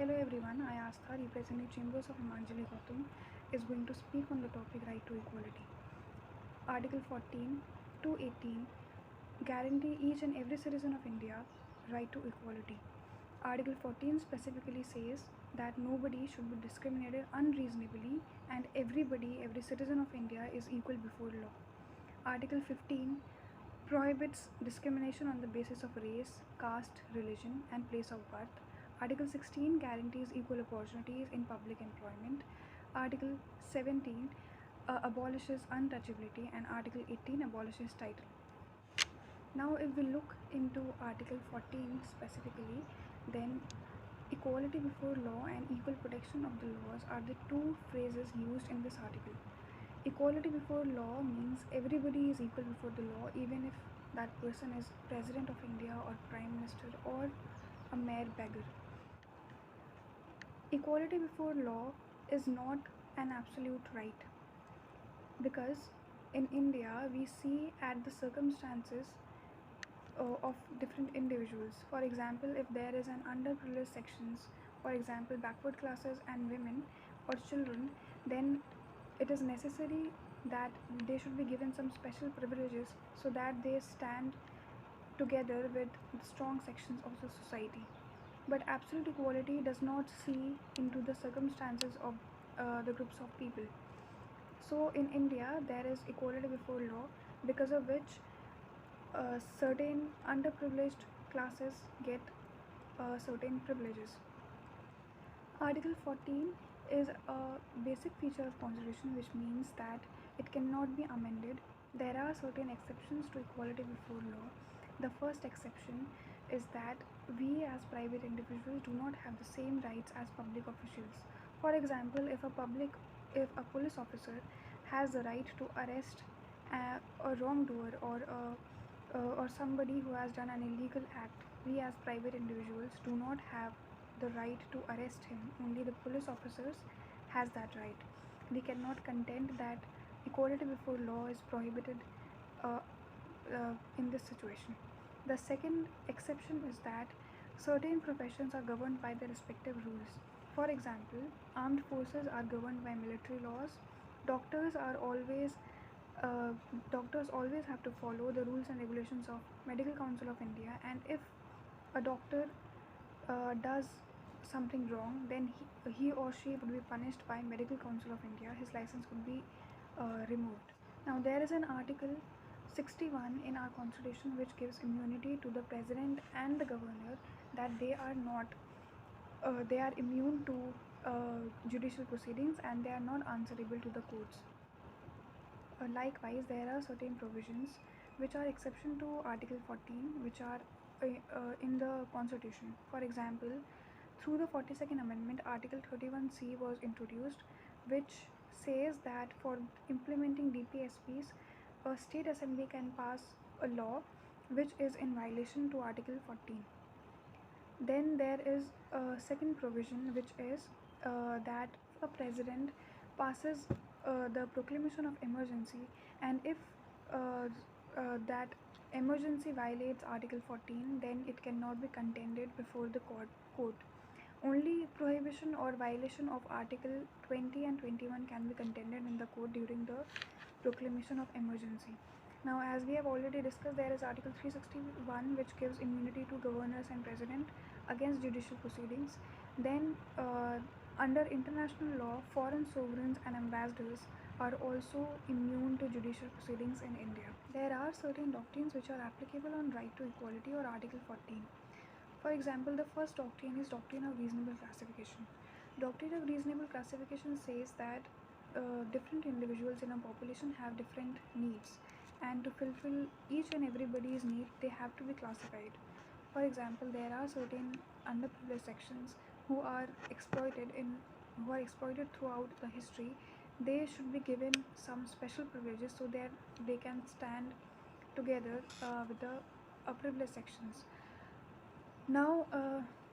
Hello everyone, I Astha representing Chambers of Himanjali Gautam is going to speak on the topic right to equality. Article 14 to 18 guarantee each and every citizen of India right to equality. Article 14 specifically says that nobody should be discriminated unreasonably and every citizen of India is equal before law. Article 15 prohibits discrimination on the basis of race, caste, religion, and place of birth. Article 16 guarantees equal opportunities in public employment. Article 17 abolishes untouchability, and Article 18 abolishes title. Now, if we look into Article 14 specifically, then equality before law and equal protection of the laws are the two phrases used in this article. Equality before law means everybody is equal before the law, even if that person is President of India or Prime Minister or a mere beggar. Equality before law is not an absolute right because in India we see at the circumstances of different individuals. For example, if there is an underprivileged sections, for example, backward classes and women or children, then it is necessary that they should be given some special privileges so that they stand together with the strong sections of the society. But absolute equality does not see into the circumstances of the groups of people. So in India, there is equality before law, because of which certain underprivileged classes get certain privileges. Article 14 is a basic feature of constitution, which means that it cannot be amended. There are certain exceptions to equality before law. The first exception is that we as private individuals do not have the same rights as public officials. For example, if a police officer has the right to arrest a wrongdoer or somebody who has done an illegal act, we as private individuals do not have the right to arrest him. Only the police officers has that right. We cannot contend that equality before law is prohibited uh, in this situation. The second exception is that certain professions are governed by their respective rules. For example, armed forces are governed by military laws. Doctors are always uh, doctors always have to follow the rules and regulations of Medical Council of India, and if a doctor does something wrong, then he or she would be punished by Medical Council of India. His license would be removed. Now there is an article 61 in our constitution which gives immunity to the president and the governor, that they are immune to judicial proceedings and they are not answerable to the courts. Likewise, there are certain provisions which are exception to Article 14, which are in the Constitution. For example, through the 42nd Amendment, Article 31C was introduced, which says that for implementing DPSPs, a state assembly can pass a law which is in violation to Article 14. Then there is a second provision, which is that a president passes the proclamation of emergency, and if that emergency violates Article 14, then it cannot be contended before the court. Only prohibition or violation of Article 20 and 21 can be contended in the court during the proclamation of emergency. Now, as we have already discussed, there is Article 361 which gives immunity to governors and president against judicial proceedings. Then, under international law, foreign sovereigns and ambassadors are also immune to judicial proceedings in India. There are certain doctrines which are applicable on right to equality or Article 14. For example, the first doctrine is doctrine of reasonable classification. Doctrine of reasonable classification says that different individuals in a population have different needs, and to fulfill each and everybody's need, they have to be classified. For example, there are certain underprivileged sections who are exploited throughout the history. They should be given some special privileges so that they can stand together with the privileged sections. Now,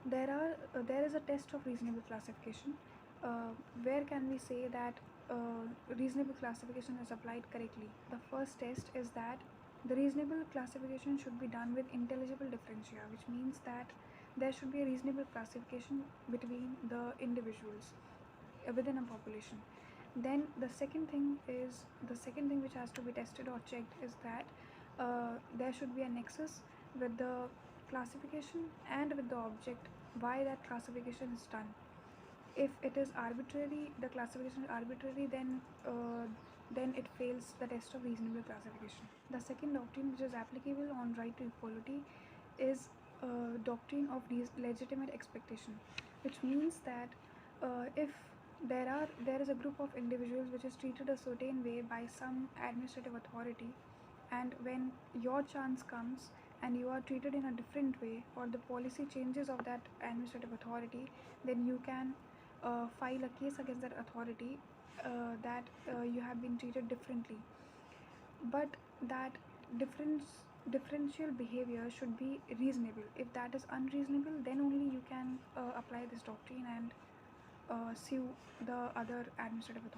there is a test of reasonable classification. Where can we say that reasonable classification is applied correctly? The first test is that the reasonable classification should be done with intelligible differentia, which means that there should be a reasonable classification between the individuals within a population. Then the second thing which has to be tested or checked is that there should be a nexus with the classification and with the object why that classification is done. If it is arbitrary, the classification is arbitrary, then it fails the test of reasonable classification. The second doctrine which is applicable on right to equality is doctrine of legitimate expectation, which means that if there is a group of individuals which is treated a certain way by some administrative authority, and when your chance comes and you are treated in a different way, or the policy changes of that administrative authority, then you can file a case against that authority, that you have been treated differently. But that differential behavior should be reasonable. If that is unreasonable, then only you can apply this doctrine and sue the other administrative authority.